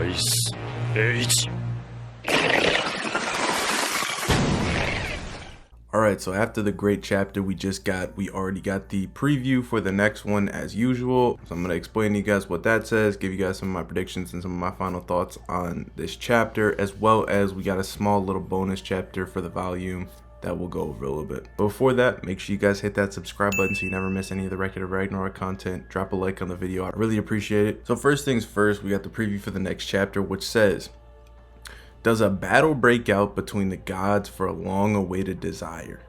Ice Age. Alright, so after the great chapter we already got the preview for the next one as usual. So I'm going to explain to you guys what that says, give you guys some of my predictions and some of my final thoughts on this chapter, as well as we got a small little bonus chapter for the volume that we'll go over a little bit. But before that, make sure you guys hit that subscribe button so you never miss any of the Record of Ragnarok content. Drop a like on the video, I really appreciate it. So first things first, we got the preview for the next chapter, which says, does a battle break out between the gods for a long-awaited desire?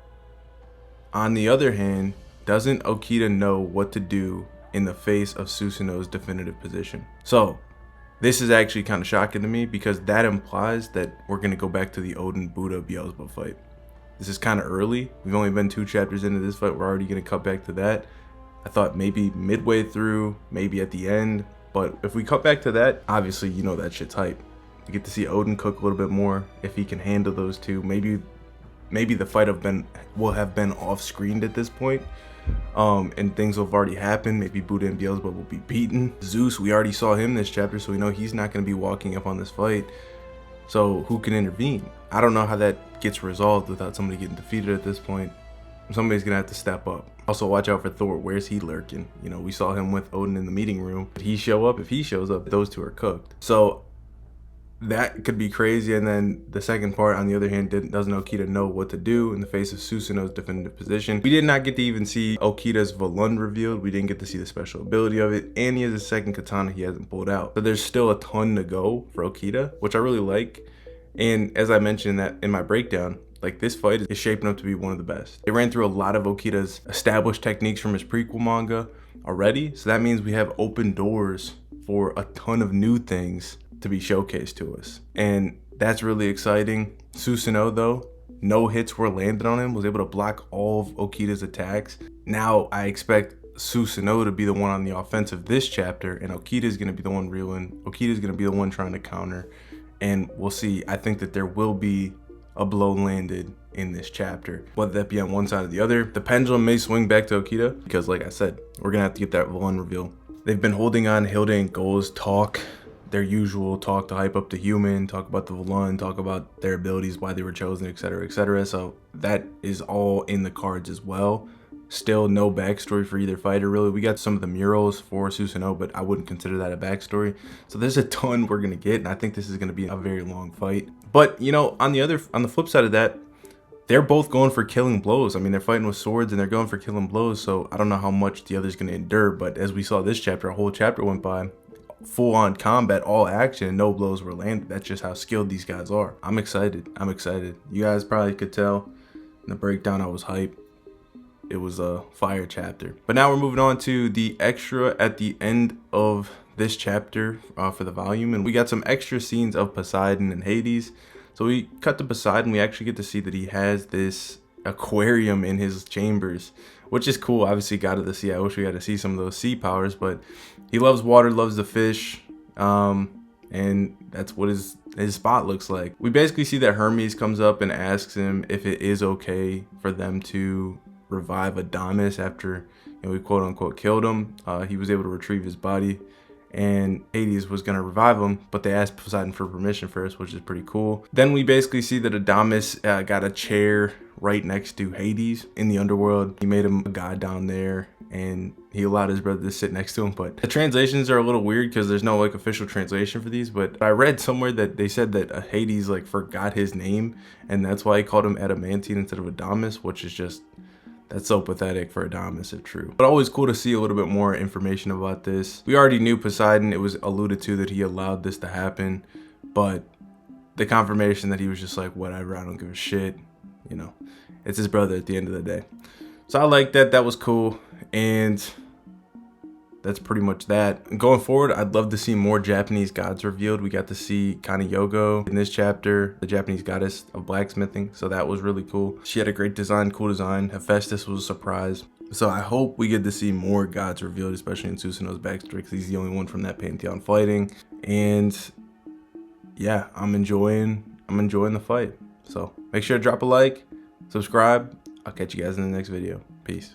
On the other hand, doesn't Okita know what to do in the face of Susanoo's definitive position? So, this is actually kind of shocking to me because that implies that we're going to go back to the Odin, Buddha, Beelzebub fight. This is kind of early. We've only been 2 chapters into this fight. We're already going to cut back to that. I thought maybe midway through, maybe at the end. But if we cut back to that, obviously, you know that shit's hype. You get to see Odin cook a little bit more if he can handle those two. Maybe the fight will have been off screened at this point, and things will have already happened. Maybe Buddha and Beelzebub will be beaten. Zeus, we already saw him this chapter, so we know he's not going to be walking up on this fight. So who can intervene? I don't know how that gets resolved without somebody getting defeated at this point. Somebody's gonna have to step up. Also, watch out for Thor. Where's he lurking? You know, we saw him with Odin in the meeting room. Did he show up? If he shows up, those two are cooked. So that could be crazy. And then the second part, on the other hand, doesn't Okita know what to do in the face of Susanoo's definitive position? We did not get to even see Okita's Volund revealed. We didn't get to see the special ability of it, and he has a second katana he hasn't pulled out. So there's still a ton to go for Okita, which I really like. And as I mentioned that in my breakdown, like, this fight is shaping up to be one of the best. They ran through a lot of Okita's established techniques from his prequel manga already, so that means we have open doors for a ton of new things to be showcased to us, and that's really exciting. Susanoo, though, no hits were landed on him, was able to block all of Okita's attacks. Now I expect Susanoo to be the one on the offensive this chapter, and Okita's going to be the one reeling. Okita's going to be the one trying to counter, and we'll see. I think that there will be a blow landed in this chapter, whether that be on one side or the other. The pendulum may swing back to Okita because, like I said, we're going to have to get that Volund reveal. They've been holding on. Hilda and Goals talk their usual talk to hype up the human, talk about the Volund, talk about their abilities, why they were chosen, etc., etc. So that is all in the cards as well. Still no backstory for either fighter, really. We got some of the murals for Susanoo, but I wouldn't consider that a backstory. So there's a ton we're gonna get, and I think this is gonna be a very long fight. But you know, on the flip side of that, they're both going for killing blows. I mean, they're fighting with swords and they're going for killing blows. So I don't know how much the other's gonna endure. But as we saw this chapter, a whole chapter went by, full-on combat, all action, and no blows were landed. That's just how skilled these guys are. I'm excited. You guys probably could tell in the breakdown I was hyped. It was a fire chapter. But now we're moving on to the extra at the end of this chapter for the volume, and we got some extra scenes of Poseidon and Hades. So we cut to Poseidon. We actually get to see that he has this aquarium in his chambers, which is cool. Obviously got to see. I wish we got to see some of those sea powers, but he loves water, loves the fish, and that's what his spot looks like. We basically see that Hermes comes up and asks him if it is okay for them to revive Adamas after, you know, we quote unquote killed him. He was able to retrieve his body, and Hades was going to revive him, but they asked Poseidon for permission first, which is pretty cool. Then we basically see that Adamas got a chair right next to Hades in the underworld. He made him a god down there, and he allowed his brother to sit next to him. But the translations are a little weird because there's no like official translation for these, but I read somewhere that they said that Hades like forgot his name, and that's why he called him Adamantine instead of Adamas, which is just, that's so pathetic for Adamas if true. But always cool to see a little bit more information about this. We already knew Poseidon. It was alluded to that he allowed this to happen, but the confirmation that he was just like, whatever, I don't give a shit. You know, it's his brother at the end of the day. So I like that. That was cool. And that's pretty much that. Going forward, I'd love to see more Japanese gods revealed. We got to see Kani Yogo in this chapter, the Japanese goddess of blacksmithing. So that was really cool. She had a great design, cool design. Hephaestus was a surprise. So I hope we get to see more gods revealed, especially in Susanoo's backstory, because he's the only one from that pantheon fighting. And yeah, I'm enjoying the fight. So make sure to drop a like, subscribe. I'll catch you guys in the next video. Peace.